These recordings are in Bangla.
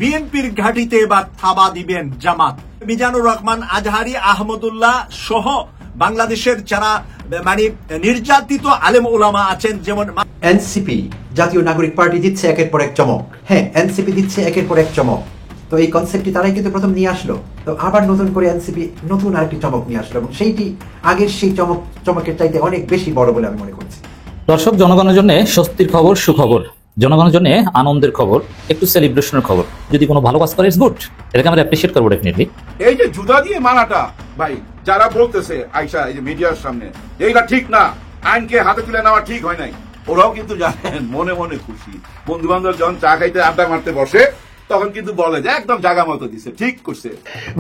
বিএনপির ঘাঁটিতে এবার থাবা দিবেন জামাত। মিজানুর রহমান আজহারি, আহমদুল্লাহ সহ বাংলাদেশের যারা মানে নির্যাতিত আলেম ওলামা আছেন, যেমন এনসিপি জাতীয় নাগরিক পার্টি দিচ্ছে একের পর এক চমক। হ্যাঁ, এনসিপি দিচ্ছে একের পর এক চমক। তো এই কনসেপ্টটি তারাই কিন্তু প্রথম নিয়ে আসলো। তো আবার নতুন করে এনসিপি নতুন আরেকটি চমক নিয়ে আসলো এবং সেইটি আগের সেই চমকের চাইতে অনেক বেশি বড় বলে আমি মনে করছি। দর্শক, জনগণের জন্য স্বস্তির খবর, সুখবর, জনগণের জন্য আনন্দের খবর, একটু সেলিব্রেশনের খবর। যদি কোনো ভালো কাজ করে ইটস গুড, এটাকে আমরা অ্যাপ্রিশিয়েট করবো ডেফিনেটলি। এই যে জুতা দিয়ে মানাটা ভাই, যারা বলতেছে আইসা এই যে মিডিয়ার সামনে এইটা ঠিক না, আইনকে হাতে তুলে নেওয়া ঠিক হয় নাই, ওরাও কিন্তু জানেন মনে মনে খুশি। বন্ধু বান্ধব যখন চা খাইতে আড্ডা মারতে বসে তখন কিন্তু বলে যে একদম জায়গা মতো দিছে, ঠিক করছে।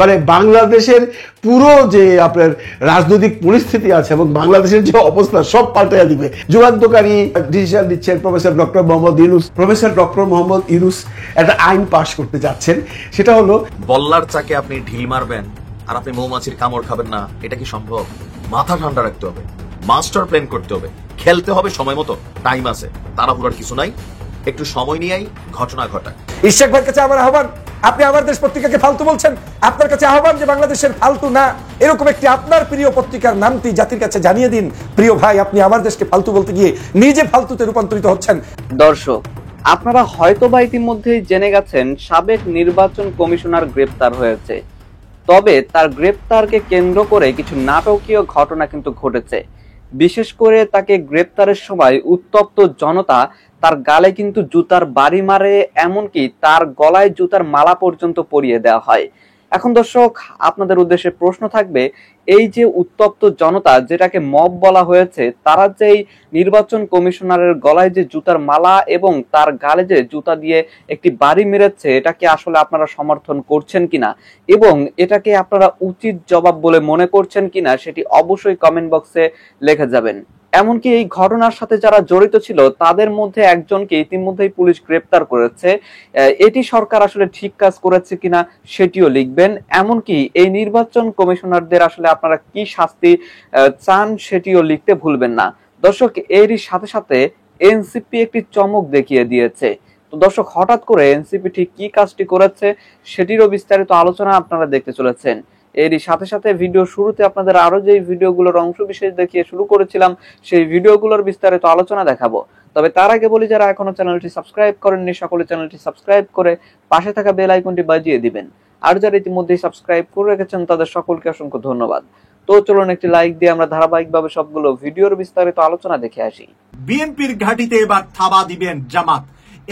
মানে বাংলাদেশের পুরো যে আপনার রাজনৈতিক পরিস্থিতি আছে এবং বাংলাদেশের যে অবস্থা সব পাল্টাইয়া দিবে। যুগান্তকারী ডিসিশন দিচ্ছেন professor doctor Mohammad Yunus. Professor doctor Mohammad Yunus একটা আইন পাশ করতে যাচ্ছেন, সেটা হলো বল্লার চাকে আপনি ঢিল মারবেন আর আপনি মৌমাছির কামড় খাবেন না, এটা কি সম্ভব? মাথা ঠান্ডা রাখতে হবে, মাস্টার প্ল্যান করতে হবে, খেলতে হবে সময় মতো, টাইম আছে, তাড়াহুড়ার কিছু নাই, একটু সময় নিয়েই ঘটনা ঘটায়। ইশাক ভাইয়ের কাছে আমার আহ্বান, আপনি আমার দেশ পত্রিকাকে ফালতু বলছেন, আপনার কাছে আহ্বান যে বাংলাদেশের ফালতু না এরকম একটি আপনার প্রিয় পত্রিকার নামটি জাতির কাছে জানিয়ে দিন। প্রিয় ভাই, আপনি আমার দেশকে ফালতু বলতে গিয়ে নিজে ফালতুতে রূপান্তরিত হচ্ছেন। দর্শক, আপনারা হয়তোবা ইতিমধ্যেই জেনে গেছেন সাবেক নির্বাচন কমিশনার গ্রেপ্তার হয়েছে। তবে তার গ্রেপ্তারকে কেন্দ্র করে কিছু নাটকীয় ঘটনা কিন্তু ঘটেছে। বিশেষ করে তাকে গ্রেপ্তারের সময় উত্তপ্ত জনতা তার গালে কিন্তু জুতার বাড়ি মারে, এমনকি তার গলায় জুতার মালা পর্যন্ত পরিয়ে দেওয়া হয়। এখন দর্শক, আপনাদের উদ্দেশ্যে প্রশ্ন থাকবে, এই যে উত্তপ্ত জনতা, যেটাকে মব বলা হয়েছে, তারা যে নির্বাচন কমিশনারের গলায় যে জুতার মালা এবং তার গালে যে জুতা দিয়ে একটি বাড়ি মেরেছে, এটাকে আসলে আপনারা সমর্থন করছেন কিনা এবং এটাকে আপনারা উচিত জবাব বলে মনে করছেন কিনা সেটি অবশ্যই কমেন্ট বক্সে লিখে যাবেন। এমনকি এই ঘটনার সাথে যারা জড়িত ছিল তাদের মধ্যে একজনকে ইতিমধ্যেই পুলিশ গ্রেপ্তার করেছে। এটি সরকার আসলে ঠিক কাজ করেছে কিনা সেটিও লিখবেন। এমনকি এই নির্বাচন কমিশনারদের আসলে আপনারা কি শাস্তি চান সেটিও লিখতে ভুলবেন না। দর্শক, এরই সাথে সাথে এনসিপি একটি চমক দেখিয়ে দিয়েছে। তো দর্শক, হঠাৎ করে এনসিপি ঠিক কি কাজটি করেছে সেটিরও বিস্তারিত আলোচনা আপনারা দেখতে চলেছেন। এরই সাথে সাথে ভিডিও শুরুতে আপনাদের আরো যে ভিডিওগুলোর অংশ বিশেষ দেখিয়ে শুরু করেছিলাম সেই ভিডিওগুলোর বিস্তারিত আলোচনা দেখাবো। তবে তার আগে বলি, যারা এখনো চ্যানেলটি সাবস্ক্রাইব করেননি সকলে চ্যানেলটি সাবস্ক্রাইব করে পাশে থাকা বেল আইকনটি বাজিয়ে দিবেন। আর যারা ইতিমধ্যেই সাবস্ক্রাইব করে রেখেছেন তাদের সকলকে অসংখ্য ধন্যবাদ। তো চলুন একটি লাইক দিয়ে আমরা ধারাবাহিকভাবে সবগুলো ভিডিওর বিস্তারিত আলোচনা দেখে আসি। বিএনপির ঘাঁটিতে এবার থাবা দিবেন জামাত,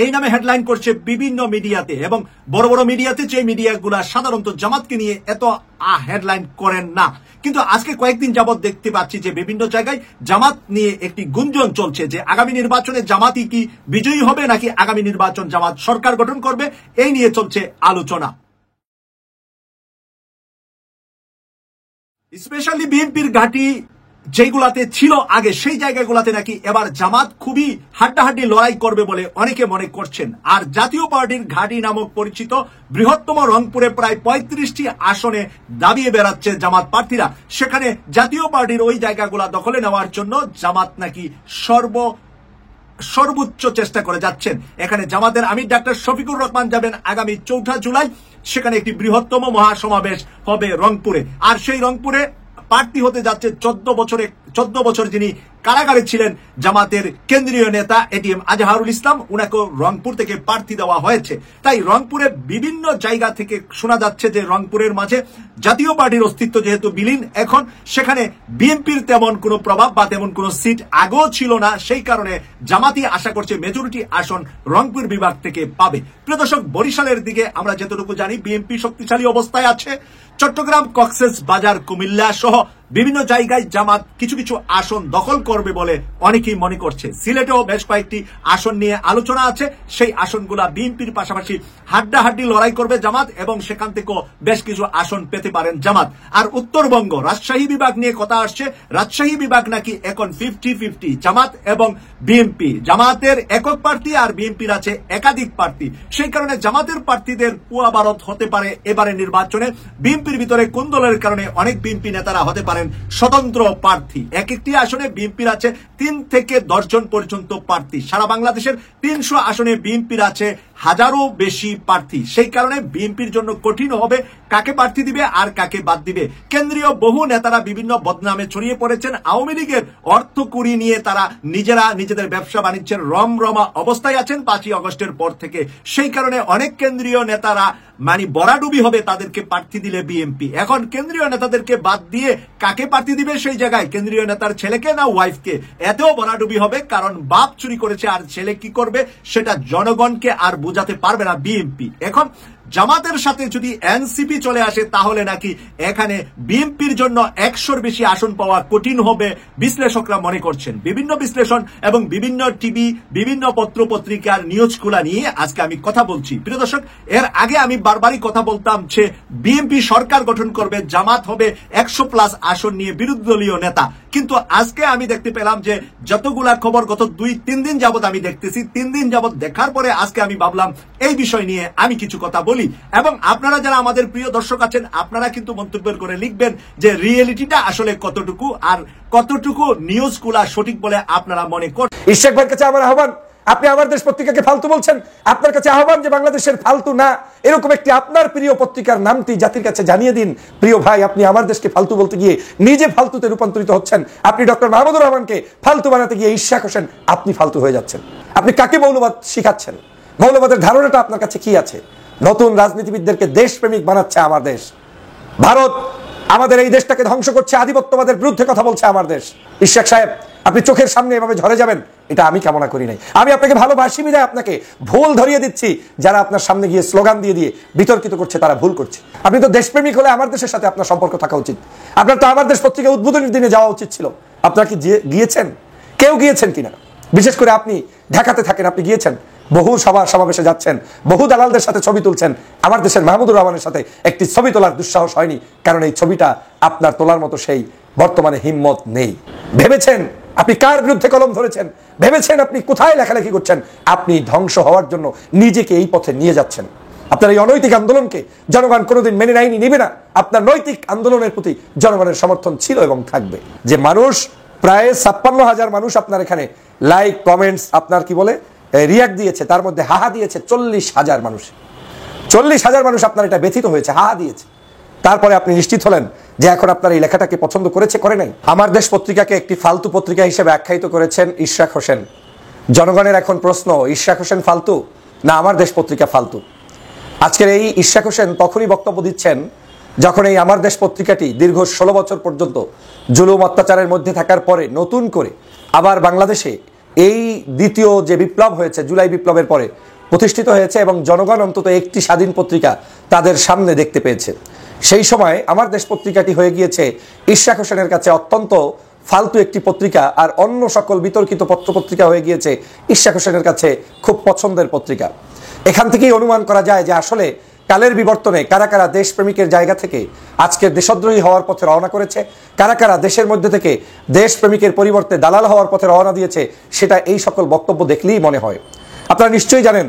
এই নামে হেডলাইন করছে বিভিন্ন মিডিয়াতে, এবং বড় বড় মিডিয়াতে যে মিডিয়াগুলা সাধারণত জামাতকে নিয়ে এত হেডলাইন করেন না, কিন্তু আজকে কয়েকদিন যাবত দেখতে পাচ্ছি যে বিভিন্ন জায়গায় জামাত নিয়ে একটি গুঞ্জন চলছে যে আগামী নির্বাচনে জামাতই কি বিজয়ী হবে নাকি আগামী নির্বাচন জামাত সরকার গঠন করবে, এই নিয়ে চলছে আলোচনা। স্পেশালি বিএনপির ঘাঁটি যেগুলাতে ছিল আগে সেই জায়গাগুলাতে নাকি এবার জামাত খুবই হাড্ডাহাড্ডি লড়াই করবে বলে অনেকে মনে করছেন। আর জাতীয় পার্টির ঘাঁটি নামক পরিচিত বৃহত্তম রংপুরে প্রায় 35টি আসনে দাবিয়ে বেড়াচ্ছে জামাত প্রার্থীরা। সেখানে জাতীয় পার্টির ওই জায়গাগুলা দখলে নেওয়ার জন্য জামাত নাকি সর্বোচ্চ চেষ্টা করে যাচ্ছেন। এখানে জামাতের আমির ডাক্তার শফিকুর রহমান যাবেন আগামী 4 জুলাই, সেখানে একটি বৃহত্তম মহাসমাবেশ হবে রংপুরে। আর সেই রংপুরে প্রার্থী হতে যাচ্ছে 14 বছর যিনি কারাগারে ছিলেন জামাতের কেন্দ্রীয় নেতা এটিএম আজহারুল ইসলাম, উনাকে রংপুর থেকে প্রার্থী দেওয়া হয়েছে। তাই রংপুরে বিভিন্ন জায়গা থেকে শোনা যাচ্ছে যে রংপুরের মাঝে জাতীয় পার্টির অস্তিত্ব যেহেতু বিলীন, এখন সেখানে বিএনপির তেমন কোনো প্রভাব বা তেমন কোনো সিট আগেও ছিল না, সেই কারণে জামাতই আশা করছে মেজরিটি আসন রংপুর বিভাগ থেকে পাবে। প্রিয় দর্শক, বরিশালের দিকে আমরা যতটুকু জানি বিএনপি শক্তিশালী অবস্থায় আছে। চট্টগ্রাম, কক্সেস বাজার, কুমিল্লা সহ বিভিন্ন জায়গায় জামাত কিছু কিছু আসন দখল করবে বলে অনেকেই মনে করছে। সিলেটেও বেশ কয়েকটি আসন নিয়ে আলোচনা আছে, সেই আসনগুলা বিএনপির পাশাপাশি হাড্ডাহাড্ডি লড়াই করবে জামাত এবং সেখান থেকেও বেশ কিছু আসন পেতে পারেন জামাত। আর উত্তরবঙ্গ রাজশাহী বিভাগ নিয়ে কথা আসছে, রাজশাহী বিভাগ নাকি এখন 50-50 জামাত এবং বিএনপি। জামাতের একক প্রার্থী আর বিএনপির আছে একাধিক প্রার্থী, সেই কারণে জামাতের প্রার্থীদের পুয়াবারত হতে পারে এবারে নির্বাচনে। বিএনপির ভিতরে কুন্দলের কারণে অনেক বিএনপি নেতারা হতে পারেন স্বতন্ত্র প্রার্থী। এক একটি আসনে বিএনপির আছে 3 থেকে 10 জন পর্যন্ত প্রার্থী। সারা বাংলাদেশের 300 আসনে বিএনপির আছে হাজারো বেশি প্রার্থী। সেই কারণে বিএনপির জন্য কঠিন হবে কাকে প্রার্থী দিবে আর কাকে বাদ দিবে। কেন্দ্রীয় বহু নেতারা বিভিন্ন বদনামে ছড়িয়ে পড়েছেন। আওয়ামী লীগের অর্থ কুড়ি নিয়ে তারা নিজেরা নিজেদের ব্যবসা বাণিজ্যের রমরমা অবস্থায় আছেন 5ই আগস্টের পর থেকে। সেই কারণে অনেক কেন্দ্রীয় নেতারা মানে বরাডুবি হবে তাদেরকে প্রার্থী দিলে বিএনপি। এখন কেন্দ্রীয় নেতাদেরকে বাদ দিয়ে কাকে প্রার্থী দিবে সেই জায়গায় কেন্দ্রীয় নেতার ছেলেকে না ওয়াইফকে, এতেও বরাডুবি হবে। কারণ বাপ চুরি করেছে আর ছেলে কি করবে সেটা জনগণকে আর বোঝাতে পারবে না বিএনপি। এখন জামাতের সাথে যদি এনসিপি চলে আসে তাহলে নাকি এখানে বিএনপির জন্য 100-র বেশি আসন পাওয়া কঠিন হবে বিশ্লেষকরা মনে করছেন। বিভিন্ন বিশ্লেষণ এবং বিভিন্ন টিভি বিভিন্ন পত্র পত্রিকার নিউজগুলা নিয়ে আজকে আমি কথা বলছি। প্রিয় দর্শক, এর আগে আমি বারবারই কথা বলতাম যে বিএনপি সরকার গঠন করবে, জামাত হবে 100+ আসন নিয়ে বিরোধী দলীয় নেতা। কিন্তু আজকে আমি দেখতে পেলাম যে যতগুলা খবর গত 2-3 দিন যাবত আমি দেখতেছি, 3 দিন যাবত দেখার পরে আজকে আমি ভাবলাম এই বিষয় নিয়ে আমি কিছু কথা বলি। এবং আপনারা যারা আমাদের প্রিয় দর্শক আছেন আপনারা কিন্তু মন্তব্য করে লিখবেন যে রিয়েলিটিটা আসলে কতটুকু আর কতটুকু নিউজগুলা সঠিক বলে আপনারা মনে করেন। ইশাক ভাইয়ের কাছে আমার আহ্বান, আপনি আমার দেশ পত্রিকাকে ফালতু বলছেন, আপনার কাছে আহ্বান যে বাংলাদেশের ফালতু না এরকম একটি আপনার প্রিয় পত্রিকার নামটি জাতির কাছে জানিয়ে দিন। প্রিয় ভাই, আপনি আমার দেশকে ফালতু বলতে গিয়ে নিজে ফালতুতে রূপান্তরিত হচ্ছেন। আপনি ডক্টর মাহমুদুর রহমানকে ফালতু বানাতে গিয়ে ইশাক হোসেন আপনি ফালতু হয়ে যাচ্ছেন। আপনি কাকে মৌলবাদ শিখাচ্ছেন? মৌলবাদের ধারণাটা আপনার কাছে কি আছে? নতুন রাজনীতিবিদদেরকে দেশপ্রেমিক বানাচ্ছে আমার দেশ। ভারত আমাদের এই দেশটাকে ধ্বংস করছে, আধিপত্যবাদের বিরুদ্ধে কথা বলছে আমার দেশ। ইশাক সাহেব, আপনি চোখের সামনে এভাবে ঝরে যাবেন এটা আমি কামনা করি নাই। আমি আপনাকে ভালোবাসি বিধায় আপনাকে ভুল ধরিয়ে দিচ্ছি। যারা আপনার সামনে গিয়ে স্লোগান দিয়ে দিয়ে বিতর্কিত করছে তারা ভুল করছে। আপনি তো দেশপ্রেমিক হলে আমার দেশের সাথে আপনার সম্পর্ক থাকা উচিত। আপনার তো আমার দেশ পত্রিকা উদ্বোধনের দিনে যাওয়া উচিত ছিল। আপনারা কি গিয়েছেন? কেউ গিয়েছেন কিনা? বিশেষ করে আপনি ঢাকাতে থাকেন, আপনি গিয়েছেন, বহু সভা সমাবেশে যাচ্ছেন, বহু দালালদের সাথে ছবি তুলছেন। আমার দেশের মাহমুদুর রহমানের সাথে একটি ছবি তোলার দুঃসাহস হয়নি, কারণ এই ছবিটা আপনার তোলার মতো সেই বর্তমানে হিম্মত নেই। ভেবেছেন আপনি কার বিরুদ্ধে কলম ধরেছেন? ভেবেছেন আপনি কোথায় লেখালেখি করছেন? আপনি ধ্বংস হওয়ার জন্য নিজেকে এই পথে নিয়ে যাচ্ছেন। আপনার এই অনৈতিক আন্দোলনকে জনগণ কোনোদিন মেনে নেয়নি, নিবে না। আপনার নৈতিক আন্দোলনের প্রতি জনগণের সমর্থন ছিল এবং থাকবে। যে মানুষ প্রায় 56,000 মানুষ আপনার এখানে লাইক কমেন্টস আপনার কি বলে রিয়াক্ট দিয়েছে, তার মধ্যে হাহা দিয়েছে 40,000 মানুষ। 40,000 মানুষ আপনার এটা ব্যথিত হয়েছে, হাহা দিয়েছে। তারপরে আপনি নিশ্চিত হলেন যে এখন আপনার এই লেখাটাকে পছন্দ করেছে, করে নাই। আমার দেশ পত্রিকাকে একটি ফালতু পত্রিকা হিসেবে আখ্যায়িত করেছেন ইশরাক হোসেন। জনগণের এখন প্রশ্ন, ইশরাক হোসেন ফালতু না আমার দেশ পত্রিকা ফালতু? আজকের এই ইশরাক হোসেন তখনই বক্তব্য দিচ্ছেন যখন এই আমার দেশ পত্রিকাটি দীর্ঘ 16 বছর পর্যন্ত জুলুম অত্যাচারের মধ্যে থাকার পরে নতুন করে আবার বাংলাদেশে এই দ্বিতীয় যে বিপ্লব হয়েছে জুলাই বিপ্লবের পরে প্রতিষ্ঠিত হয়েছে এবং জনগণ অন্তত একটি স্বাধীন পত্রিকা তাদের সামনে দেখতে পেয়েছে। সেই সময় আমার দেশ পত্রিকাটি হয়ে গিয়েছে ইশরাক হোসেনের কাছে অত্যন্ত ফালতু একটি পত্রিকা, আর অন্য সকল বিতর্কিত পত্রপত্রিকা হয়ে গিয়েছে ইশরাক হোসেনের কাছে খুব পছন্দের পত্রিকা। এখান থেকেই অনুমান করা যায় যে আসলে কালের বিবর্তনে কারা কারা দেশপ্রেমিকের জায়গা থেকে আজকের দেশদ্রোহী হওয়ার পথে রওনা করেছে, কারা কারা দেশের মধ্যে থেকে দেশপ্রেমিকের পরিবর্তে দালাল হওয়ার পথে রওনা দিয়েছে, সেটা এই সকল বক্তব্য দেখলেই মনে হয়। আপনারা নিশ্চয়ই জানেন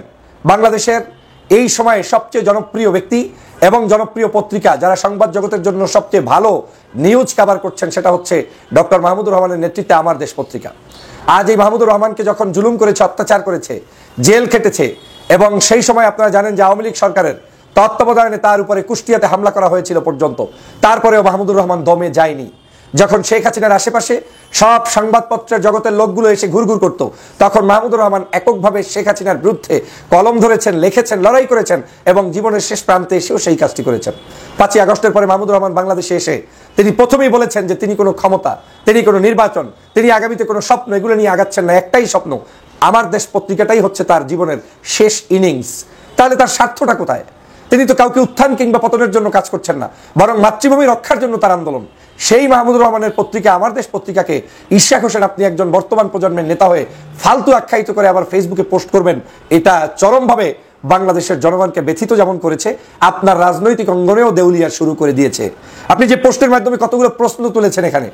বাংলাদেশের এই সময়ে সবচেয়ে জনপ্রিয় ব্যক্তি এবং জনপ্রিয় পত্রিকা যারা সংবাদ জগতের জন্য সবচেয়ে ভালো নিউজ কভার করছেন সেটা হচ্ছে ডক্টর মাহমুদুর রহমানের নেতৃত্বে আমার দেশ পত্রিকা। আজ এই মাহমুদুর রহমানকে যখন জুলুম করেছে, অত্যাচার করেছে, জেল খেটেছে, এবং সেই সময় আপনারা জানেন যে আওয়ামী লীগ সরকারের তত্ত্বাবধানে তার উপরে কুষ্টিয়াতে হামলা করা হয়েছিল পর্যন্ত, তারপরেও মাহমুদুর রহমান দমে যায়নি। যখন শেখ হাসিনার আশেপাশে সব সংবাদপত্রের জগতের লোকগুলো এসে ঘুরঘুর করতো, তখন মাহমুদুর রহমান এককভাবে শেখ হাসিনার বিরুদ্ধে কলম ধরেছেন, লিখেছেন, লড়াই করেছেন এবং জীবনের শেষ প্রান্তে এসেও সেই কাজটি করেছেন। 5ই আগস্টের পরে মাহমুদুর রহমান বাংলাদেশে এসে তিনি প্রথমেই বলেছেন যে তিনি কোনো ক্ষমতা, তিনি কোনো নির্বাচন, তিনি আগামীতে কোনো স্বপ্ন এগুলো নিয়ে আগাচ্ছেন না। একটাই স্বপ্ন, আমার দেশ পত্রিকাটাই হচ্ছে তার জীবনের শেষ ইনিংস। তাহলে তার স্বার্থটা কোথায়? তিনি তো কাউকে উত্থান কিংবা পতনের জন্য কাজ করছেন না, বরং মাতৃভূমি রক্ষার জন্য তার আন্দোলন। সেই মাহমুদুর রহমানের পত্রিকা আমার দেশ পত্রিকাকে ইশরাক হোসেন আপনি একজন বর্তমান প্রজন্মের নেতা হয়ে ফালতু আখ্যায়িত করে আবার ফেসবুকে পোস্ট করবেন, এটা চরমভাবে বাংলাদেশের জনগণকে ব্যথিত যেমন করেছে, আপনার রাজনৈতিক অঙ্গনেও দেউলিয়া শুরু করে দিয়েছে। আপনি যে পোস্টের মাধ্যমে কতগুলো প্রশ্ন তুলেছেন, এখানে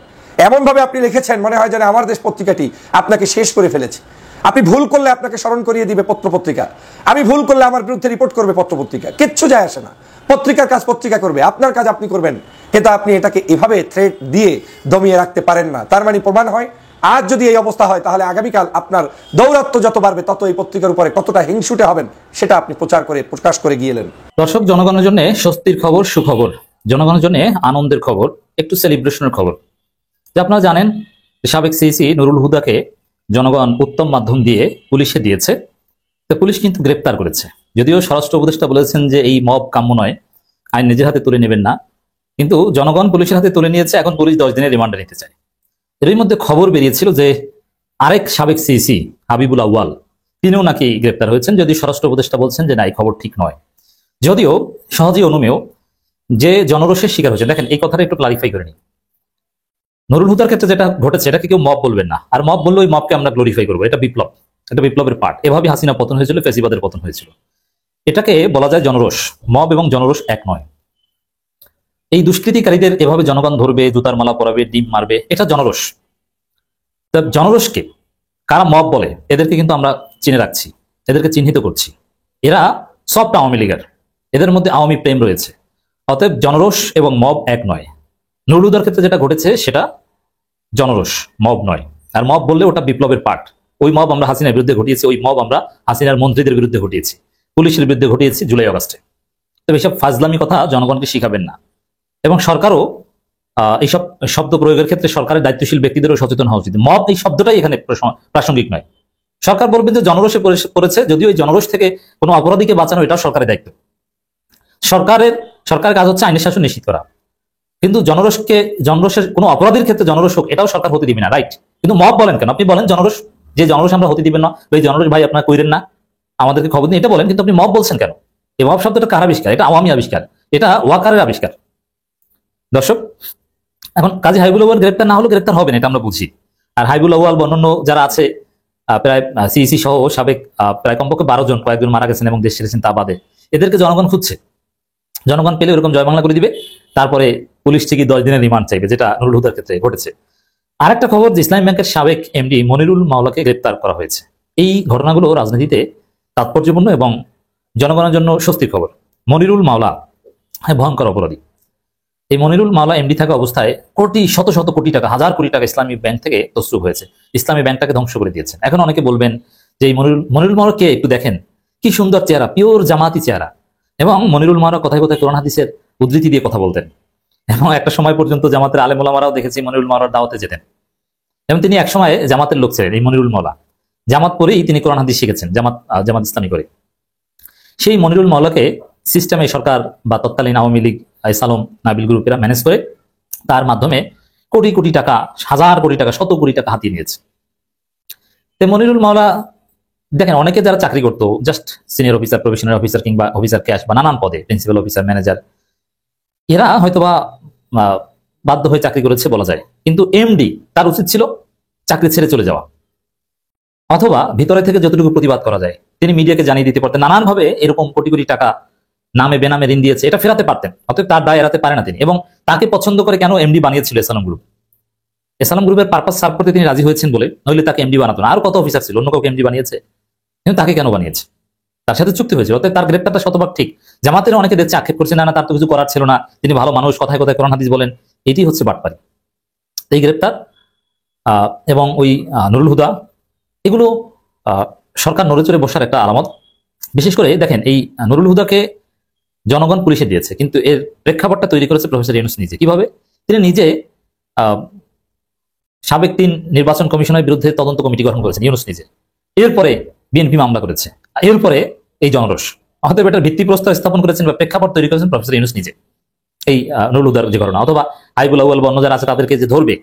এমনভাবে আপনি লিখেছেন মনে হয় যেন আমার দেশ পত্রিকাটি আপনাকে শেষ করে ফেলেছে। আপনি ভুল করলে আপনাকে স্মরণ করিয়ে দিবে পত্রপত্রিকা, আমি ভুল করলে আমার বিরুদ্ধে রিপোর্ট করবে পত্রপত্রিকা, কিচ্ছু যায় আসে না। পত্রিকার কাজ পত্রিকা করবে, আপনার কাজ আপনি করবেন, কিন্তু আপনি এটাকে এভাবে থ্রেট দিয়ে দমিয়ে রাখতে পারেন না। তার মানে প্রমাণ হয় আজ যদি এই অবস্থা হয় তাহলে আগামীকাল আপনার দৌরাত্ম্য যত বাড়বে তত এই পত্রিকার উপরে কতটা হিংসুটে হবেন সেটা আপনি প্রকাশ করে গিয়েলেন। দর্শক, জনগণের জন্য স্বস্তির খবর, সুখবর, জনগণের জন্য আনন্দের খবর, একটু সেলিব্রেশনের খবর। যে আপনারা জানেন সাবেক সিইসি নুরুল হুদাকে জনগণ উত্তম মাধ্যম দিয়ে পুলিশে দিয়েছে। তো পুলিশ কিন্তু গ্রেপ্তার করেছে, যদিও স্বরাষ্ট্র উপদেষ্টা বলেছেন যে এই মব কাম্য নয়, আইন নিজের হাতে তুলে নেবেন না, কিন্তু জনগণ পুলিশের হাতে তুলে নিয়েছে। এখন পুলিশ 10 দিনের রিমান্ডে নিতে চায়। এর মধ্যে খবর বেরিয়েছিল যে আরেক সাবেক সিইসি হাবিবুল আউয়াল, তিনিও নাকি গ্রেপ্তার হয়েছেন, যদি স্বরাষ্ট্র উপদেষ্টা বলছেন যে না, এই খবর ঠিক নয়। যদিও সহজেই অনুমেয় যে জনরোষের শিকার হয়েছে। দেখেন, এই কথাটা একটু ক্লারিফাই করে নিই। নুরুল হুদার ক্ষেত্রে যেটা ঘটেছে এটাকে কেউ মব বলবেন না, আর মব বললে ওই মবকে আমরা গ্লোরিফাই করবো। এটা বিপ্লব, এটা বিপ্লবের পার্ট। এভাবে হাসিনা পতন হয়েছিল, ফেসিবাদের পতন হয়েছিল। এটাকে বলা যায় জনরোষ। মব এবং জনরোষ এক নয়। এই দুষ্কৃতিকারীদের এভাবে জনগণ ধরবে, জুতার মালা পরাবে, ডিম মারবে, এটা জনরোষ। তা জনরোষকে কারা মব বলে এদেরকে কিন্তু আমরা চিনে রাখছি, এদেরকে চিহ্নিত করছি। এরা সফট আওয়ামী লীগের, এদের মধ্যে আওয়ামী প্রেম রয়েছে। অতএব জনরোষ এবং মব এক নয়। নুরুল হুদার ক্ষেত্রে যেটা ঘটেছে সেটা জনরোষ, মব নয়। আর মব বললে ওটা বিপ্লবের পার্ট। ওই মব আমরা হাসিনার বিরুদ্ধে ঘটিয়েছি, ওই মব আমরা হাসিনার মন্ত্রীদের বিরুদ্ধে ঘটিয়েছি, পুলিশের বিরুদ্ধে ঘটিয়েছি জুলাই আগস্টে। তবে এইসব ফাজলামি কথা জনগণকে শিখাবেন না। এবং সরকারও এইসব শব্দ প্রয়োগের ক্ষেত্রে সরকারের দায়িত্বশীল ব্যক্তিদেরও সচেতন হওয়া উচিত। মব এই শব্দটাই এখানে প্রাসঙ্গিক নয়। সরকার বলবেন যে জনরোষে পড়েছে, যদিও এই জনরোষ থেকে কোনো অপরাধীকে বাঁচানো এটাও সরকারের দায়িত্ব। সরকারের কাজ হচ্ছে আইনের শাসন নিশ্চিত করা, কিন্তু জনরোষের কোনো অপরাধীর ক্ষেত্রে জনরোষ হোক এটাও সরকার হতে দিবে না, রাইট? কিন্তু মব বলেন কেন? আপনি বলেন জনরোষ, যে জনরোষ আমরা হতে দিবেন না, ওই জনরোষ ভাই আপনারা কইরেন না, আমাদেরকে খবর দিন, এটা বলেন। কিন্তু আপনি মব বলছেন কেন? এই মব শব্দটা কার আবিষ্কার? এটা আওয়ামী আবিষ্কার, এটা ওয়াকারের আবিষ্কার। দর্শক, এখন কাজী হাবিবুল আউয়াল গ্রেপ্তার না হলে গ্রেপ্তার হবেন, এটা আমরা বুঝি। আর হাবিবুল আউয়াল অন্যান্য যারা আছে প্রায় সিইসি সহ সাবেক প্রায় কমপক্ষে 12 জন, কয়েকজন মারা গেছেন এবং দেশ ছেড়েছেন, তা বাদে এদেরকে জনগণ খুঁজছে। জনগণ পেলে এরকম জয় বাংলা করে দিবে, তারপরে পুলিশ ঠিকই 10 দিনের রিমান্ড চাইবে, যেটা নুরুল হুদার ক্ষেত্রে ঘটেছে। আরেকটা খবর যে ইসলামী ব্যাংকের সাবেক এমডি মনিরুল মাওলাকে গ্রেপ্তার করা হয়েছে। এই ঘটনাগুলো রাজনীতিতে তাৎপর্যপূর্ণ এবং জনগণের জন্য স্বস্তির খবর। মনিরুল মাওলা ভয়ঙ্কর অপরাধী। এই মনিরুল মাওলা এমডি থাকা অবস্থায় শত শত কোটি টাকা, হাজার কোটি টাকা ইসলামী ব্যাংক থেকে তসরুপ হয়েছে, ইসলামী ব্যাংকটাকে ধ্বংস করে দিয়েছেন। এখন অনেকে বলবেন যে এই মনিরুল মাওলা কে, একটু দেখেন কি সুন্দর চেহারা, পিওর জামাতি চেহারা। এবং মনিরুল মাওলা কথায় কথায় কোরআন হাদিসের উদ্ধৃতি দিয়ে কথা বলতেন, এবং একটা সময় পর্যন্ত জামাতের আলেম ওলামারাও দেখেছি মনিরুল মাওলার দাওয়াতে যেতেন। এবং তিনি এক সময় জামাতের লোক ছিলেন। এই মনিরুল মাওলা জামাত পরেই তিনি কোরআন হাদিস শিখেছেন, জামাত ইসলামী করে। সেই মনিরুল মাওলাকে সিস্টেমে সরকার বা তৎকালীন আওয়ামী লীগ সালম নাবিল গ্রুপেরা ম্যানেজ করে তার মাধ্যমে কোটি কোটি টাকা, হাজার কোটি টাকা, শত কোটি টাকা হাতিয়ে নিয়েছে। মনিরুল মাওলা দেখেন, অনেকে যারা চাকরি করতো just senior officer, professional officer কিংবা অফিসার ক্যাশ বা নানান পদে, প্রিন্সিপাল অফিসার, ম্যানেজার, এরা হয়তোবা বাধ্য হয়ে চাকরি করেছে বলা যায়। কিন্তু এমডি তার উচিত ছিল চাকরি ছেড়ে চলে যাওয়া, অথবা ভিতরে থেকে যতটুকু প্রতিবাদ করা যায় তিনি মিডিয়াকে জানিয়ে দিতে পারতেন। নানানভাবে এরকম কোটি কোটি টাকা নামে বেনামে ঋণ দিয়েছে, এটা ফেরাতে পারতেন। অতএব তার দায় এড়াতে পারে না তিনি। এবং তাকে পছন্দ করে কেন এমডি বানিয়েছিল এসালাম গ্রুপ? এসালাম গ্রুপের পারপাস সার্ভ করতে তিনি রাজি হয়েছেন বলে, নইলে তাকে এমডি বানাতো না। আর কত অফিসার ছিল, অন্য কাউকে এমডি বানিয়েছে, কিন্তু তাকে কেন বানিয়েছে? তার সাথে চুক্তি হয়েছিল। অতএব তার গ্রেপ্তারটা শতভাগ ঠিক। জামাতের অনেকে দেখছে আক্ষেপ করছে, না তার তো কিছু করার ছিল না, তিনি ভালো মানুষ, কথায় কথায় কোরআন হাদিস বলেন, এটি হচ্ছে বাটপারি। এই গ্রেপ্তার এবং ওই নুরুল হুদা, এগুলো সরকার নড়ে চড়ে বসার একটা আলামত। বিশেষ করে দেখেন, এই নুরুল হুদাকে জনগণ পুলিশে দিয়েছে, কিন্তু এর প্রেক্ষাপটটা তৈরি করেছে প্রফেসর ইউনূস নিজে। কিভাবে? তিনি নিজে সাবেক 3 নির্বাচন কমিশনের বিরুদ্ধে তদন্ত কমিটি গঠন করেছেন ইউনূস নিজে। এরপরে বিএনপি মামলা করেছে, এরপরে এই জনরোষ। অতএব এটার ভিত্তিপ্রস্তর স্থাপন করেছেন বা প্রেক্ষাপট তৈরি করেছেন প্রফেসর ইউনূস নিজে। এই নুরুল হুদার যে ঘটনা, অথবা হাবিবুল আউয়াল বা অন্য যারা আছে তাদেরকে যে ধরবে,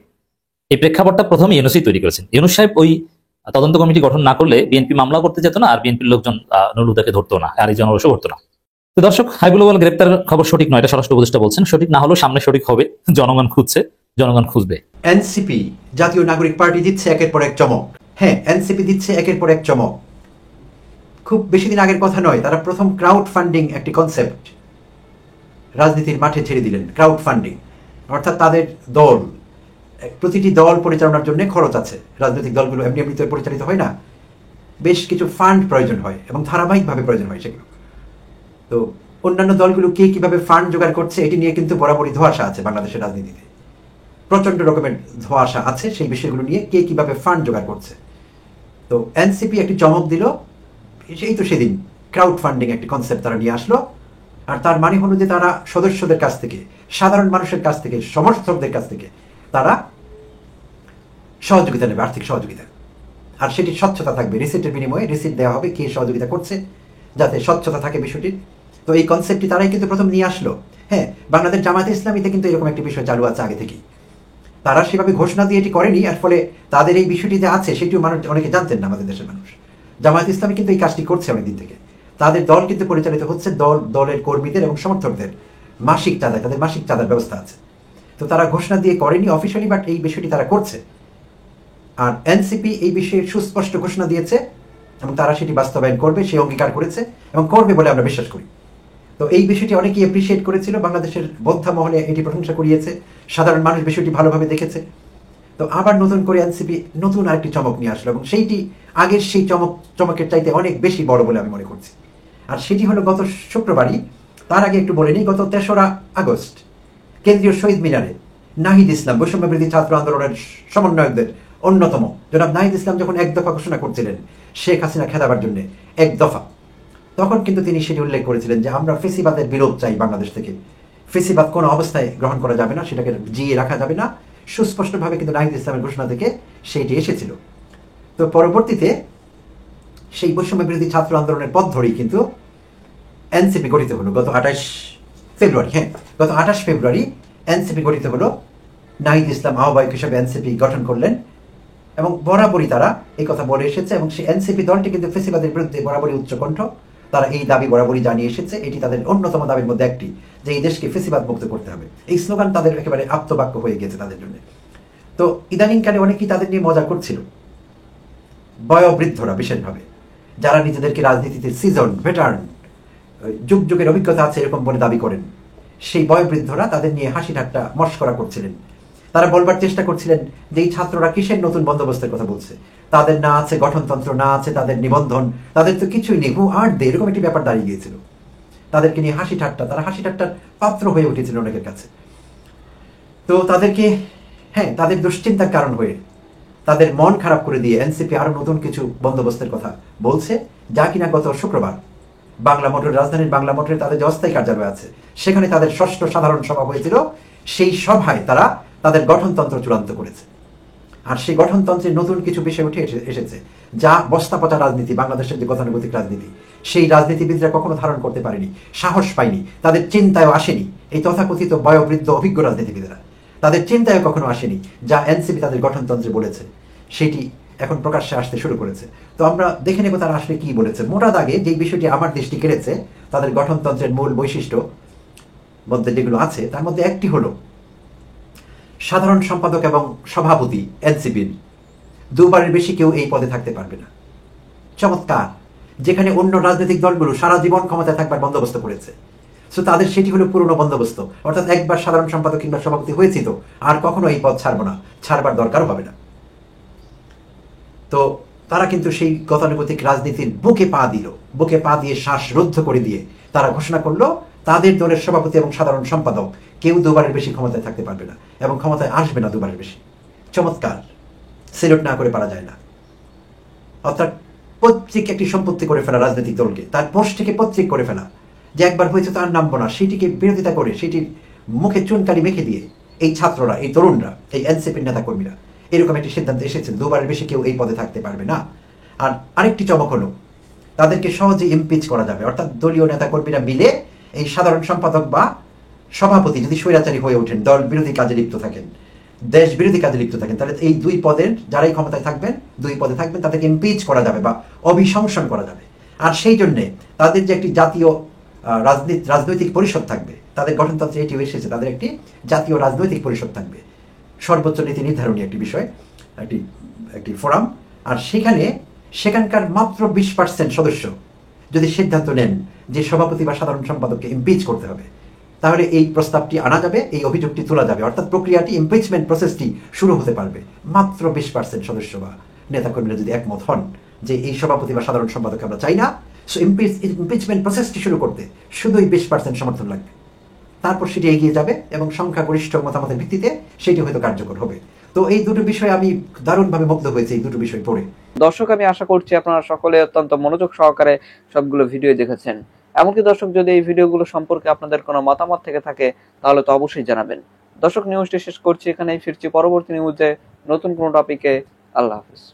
এই প্রেক্ষাপটটা প্রথমে ইউনূসই তৈরি করেছেন। ইউনূস সাহেব ওই তদন্ত কমিটি গঠন না করলে বিএনপি মামলা করতে যেত না, আর বিএনপির লোকজন নুরুল হুদাকে ধরতো না, আর এই জনরোষও ঘটতো না। তো দর্শক, হাবিবুল আউয়াল গ্রেপ্তার খবর সঠিক নয়, এটা স্বরাষ্ট্র উপদেষ্টা বলছেন। সঠিক না হলেও সামনে সঠিক হবে। জনগণ খুঁজছে, জনগণ খুঁজবে। এনসিপি জাতীয় নাগরিক পার্টি দিচ্ছে একের পর এক চমক। হ্যাঁ, এনসিপি দিচ্ছে একের পর এক চমক। খুব বেশি দিন আগের কথা নয়, তারা প্রথম ক্রাউড ফান্ডিং একটি কনসেপ্ট রাজনীতির মাঠে ছেড়ে দিলেন। ক্রাউড ফান্ডিং অর্থাৎ তাদের দল, প্রতিটি দল পরিচালনার জন্য খরচ আছে। রাজনৈতিক দলগুলো এমনি এমনিতে পরিচালিত হয় না, বেশ কিছু ফান্ড প্রয়োজন হয় এবং ধারাবাহিকভাবে প্রয়োজন হয় সেগুলো। তো অন্যান্য দলগুলো কে কিভাবে ফান্ড জোগাড় করছে এটি নিয়ে কিন্তু বরাবরই ধোঁয়াশা আছে বাংলাদেশের রাজনীতিতে। প্রচন্ড রকমের ধোঁয়াশা আছে সেই বিষয়গুলো নিয়ে কে কিভাবে ফান্ড জোগাড় করছে। তো এনসিপি একটি চমক দিল, সেই তো সেদিন ক্রাউড ফান্ডিং একটি কনসেপ্ট তারা নিয়ে আসলো। আর তার মানে হলো যে তারা সদস্যদের কাছ থেকে, সাধারণ মানুষের কাছ থেকে, সমর্থকদের কাছ থেকে তারা সহযোগিতা নেবে, আর্থিক সহযোগিতা। আর সেটি স্বচ্ছতা থাকবে, রিসিটের বিনিময়ে রিসিট দেওয়া হবে কে সহযোগিতা করছে, যাতে স্বচ্ছতা থাকে বিষয়টির। তো এই কনসেপ্টটি তারাই কিন্তু প্রথম নিয়ে আসলো। হ্যাঁ, বাংলাদেশ জামায়াতে ইসলামীতে কিন্তু এরকম একটি বিষয় চালু আছে আগে থেকেই। তারা সেভাবে ঘোষণা দিয়ে এটি করেনি, আর ফলে তাদের এই বিষয়টি যে আছে সেটিও মানুষ অনেকে জানতেন না, আমাদের দেশের মানুষ। জামায়াত ইসলামী কিন্তু এই কাজটি করছে অনেকদিন থেকে। তাদের দল কিন্তু পরিচালিত হচ্ছে দলের কর্মীদের এবং সমর্থকদের মাসিক চাঁদা, তাদের মাসিক চাঁদার ব্যবস্থা আছে। তো তারা ঘোষণা দিয়ে করেনি অফিসিয়ালি, বাট এই বিষয়টি তারা করছে। আর এনসিপি এই বিষয়ে সুস্পষ্ট ঘোষণা দিয়েছে এবং তারা সেটি বাস্তবায়ন করবে, সে অঙ্গীকার করেছে এবং করবে বলে আমরা বিশ্বাস করি। তো এই বিষয়টি অনেকেই অ্যাপ্রিসিয়েট করেছিল, বাংলাদেশের বোদ্ধা মহলে এটি প্রশংসা করিয়েছে, সাধারণ মানুষ বিষয়টি ভালোভাবে দেখেছে। তো আবার নতুন করে এনসিপি নতুন আরেকটি চমক নিয়ে আসলো এবং সেইটি আগের সেই চমকের চাইতে অনেক বেশি বড় বলে আমি মনে করছি। আর সেটি হলো গত শুক্রবারই, তার আগে একটু বলে নিই, গত 3রা আগস্ট কেন্দ্রীয় শহীদ মিনারে নাহিদ ইসলাম, বৈষম্য বিরোধী ছাত্র আন্দোলনের সমন্বয়কদের অন্যতম জনাব নাহিদ ইসলাম যখন এক দফা ঘোষণা করছিলেন শেখ হাসিনা খেদাবার জন্য, এক দফা, তখন কিন্তু তিনি সেটি উল্লেখ করেছিলেন যে আমরা ফেসিবাদের বিলোপ চাই বাংলাদেশ থেকে, ফেসিবাদ কোনো অবস্থায় গ্রহণ করা যাবে না, সেটাকে জিয়ে রাখা যাবে না। সুস্পষ্টভাবে কিন্তু নাহিদ ইসলামের ঘোষণা থেকে সেইটি এসেছিল। তো পরবর্তীতে সেই বৈষম্য বিরোধী ছাত্র আন্দোলনের পথ ধরেই কিন্তু এনসিপি গঠিত হলো গত 28 ফেব্রুয়ারি। হ্যাঁ, গত 28 ফেব্রুয়ারি এনসিপি গঠিত হলো। নাহিদ ইসলাম আহ্বায়ক হিসেবে এনসিপি গঠন করলেন এবং বরাবরই তারা এই কথা বলে এসেছে এবং সেই এনসিপি দলটি কিন্তু ফেসিবাদের বিরুদ্ধে বরাবরই উচ্চকণ্ঠ। তারা এই দাবি বরাবরই জানিয়ে এসেছে, এটি তাদের অন্যতম দাবির মধ্যে একটি, যে এই দেশকে ফেসিবাদ মুক্ত করতে হবে। এই স্লোগান তাদের একেবারে আপ্তবাক্য হয়ে গেছে তাদের জন্য। তো ইদানিংকালে অনেকেই তাদের নিয়ে মজা করছিল, বয়োবৃদ্ধরা বিশেষভাবে, যারা নিজেদেরকে রাজনীতিতে সিজন ভেটার্ন, যুগ যুগের অভিজ্ঞতা আছে এরকম বলে দাবি করেন, সেই বয়োবৃদ্ধরা তাদের নিয়ে হাসি ঠাট্টা মস্করা করছিলেন। তারা বলবার চেষ্টা করছিলেন যে এই ছাত্ররা কিসের নতুন বন্দোবস্তের কথা বলছে, তাদের না আছে গঠনতন্ত্র, না আছে তাদের নিবন্ধন, তাদের তো কিছুই নেই, হু আর দে, এরকম একটি ব্যাপার দাঁড়িয়ে গিয়েছিল। তাদেরকে নিয়ে হাসি ঠাট্টা, তারা হাসি ঠাট্টার পাত্র হয়ে উঠেছিল অনেকের কাছে। তো তাদেরকে, হ্যাঁ, তাদের দুশ্চিন্তার কারণ হয়ে, তাদের মন খারাপ করে দিয়ে এনসিপি আরো নতুন কিছু বন্দোবস্তের কথা বলছে, যা কিনা গত শুক্রবার বাংলা মোটর, রাজধানীর বাংলা মোটরে তাদের যে অস্থায়ী কার্যালয় আছে সেখানে তাদের 6ষ্ঠ সাধারণ সভা হয়েছিল। সেই সভায় তারা তাদের গঠনতন্ত্র চূড়ান্ত করেছে। আর সেই গঠনতন্ত্রের নতুন কিছু বিষয় উঠে এসেছে, যা বস্তা পচা রাজনীতি, বাংলাদেশের যে গতানুগতিক রাজনীতি, সেই রাজনীতিবিদরা কখনো ধারণ করতে পারেনি, সাহস পায়নি, তাদের চিন্তায়ও আসেনি। এই তথাকথিত বয়োবৃদ্ধ অভিজ্ঞ রাজনীতিবিদরা, তাদের চিন্তায় কখনো আসেনি যা এনসিপি তাদের গঠনতন্ত্রে বলেছে, সেটি এখন প্রকাশ্যে আসতে শুরু করেছে। তো আমরা দেখে নেব তারা আসলে কি বলেছে। মোটা দাগে যে বিষয়টি আমার দৃষ্টি কেড়েছে তাদের গঠনতন্ত্রের মূল বৈশিষ্ট্য মধ্যে যেগুলো আছে, তার মধ্যে একটি হলো সাধারণ সম্পাদক এবং সভাপতি এনসিপির 2বারের বেশি কেউ এই পদে থাকতে পারবে না। চমৎকার! যেখানে অন্য রাজনৈতিক দলগুলো সারা জীবন ক্ষমতায় থাকবার বন্দোবস্ত করেছে, সো তাদের সেটি হলো পুরনো বন্দোবস্ত, অর্থাৎ একবার সাধারণ সম্পাদক কিংবা সভাপতি হয়েছি তো আর কখনো এই পদ ছাড়বো না, ছাড়বার দরকারও হবে না। তো তারা কিন্তু সেই গতানুগতিক রাজনীতির বুকে পা দিল, বুকে পা দিয়ে শ্বাসরুদ্ধ করে দিয়ে তারা ঘোষণা করলো তাদের দলের সভাপতি এবং সাধারণ সম্পাদক কেউ 2বারের বেশি ক্ষমতায় থাকতে পারবে না এবং ক্ষমতায় আসবে না 2বারের বেশি। চমৎকার! সেলুট না করে পারা যায় না। অর্থাৎ পৈতৃক একটি সম্পত্তি করে ফেলা রাজনৈতিক দলকে, তার পোস্টটিকে পৈতৃক করে ফেলা, যে একবার হয়েছে তার নামবো না, সেটিকে বিরোধিতা করে সেটির মুখে চুনকালি মেখে দিয়ে এই ছাত্ররা, এই তরুণরা, এই এনসিপির নেতা কর্মীরা এরকম একটি সিদ্ধান্ত এসেছে 2বারের বেশি কেউ এই পদে থাকতে পারবে না। আর আরেকটি চমক হলো তাদেরকে সহজে ইমপিচ করা যাবে, অর্থাৎ দলীয় নেতা কর্মীরা মিলে এই সাধারণ সম্পাদক বা সভাপতি যদি স্বৈরাচারী হয়ে ওঠেন, দল বিরোধী কাজে লিপ্ত থাকেন, দেশ বিরোধী কাজে লিপ্ত থাকেন, তাহলে এই 2 পদের যারাই ক্ষমতায় থাকবেন, 2 পদে থাকবেন, তাদেরকে ইমপিচ করা যাবে বা অভিশংসন করা যাবে। আর সেই জন্যে তাদের যে একটি জাতীয় রাজনৈতিক পরিষদ থাকবে, তাদের গঠনতন্ত্রে এটিও এসেছে, তাদের একটি জাতীয় রাজনৈতিক পরিষদ থাকবে, সর্বোচ্চ নীতি নির্ধারণী একটি বিষয়, একটি ফোরাম। আর সেখানকার মাত্র 20% সদস্য যদি সিদ্ধান্ত নেন যে সভাপতি বা সাধারণ সম্পাদককে ইমপিচ করতে হবে, তাহলে এই প্রস্তাবটি আনা যাবে, এই অভিযোগটি তোলা যাবে, অর্থাৎ প্রক্রিয়াটি, ইমপিচমেন্ট প্রসেসটি শুরু হতে পারবে। মাত্র 20% সদস্য বা নেতাকর্মীরা যদি একমত হন যে এই সভাপতি বা সাধারণ সম্পাদক আমরা চাই না, সো ইমপিচমেন্ট প্রসেসটি শুরু করতে শুধুই 20% সমর্থন লাগবে। তারপর সেটি এগিয়ে যাবে এবং সংখ্যাগরিষ্ঠ মতামতের ভিত্তিতে সেটি হয়তো কার্যকর হবে। তো এই দুটো বিষয় আমি দারুণভাবে মুগ্ধ হয়েছি এই দুটো বিষয় পড়ে। দর্শক, আমি আশা করছি আপনারা সকলে অত্যন্ত মনোযোগ সহকারে সবগুলো ভিডিও দেখেছেন। এমনকি দর্শক, যদি এই ভিডিওগুলো সম্পর্কে আপনাদের কোনো মতামত থেকে থাকে তাহলে তো অবশ্যই জানাবেন। দর্শক, নিউজটি শেষ করছি এখানেই, ফিরছি পরবর্তী নিউজে নতুন কোনো টপিকে। আল্লাহ হাফিজ।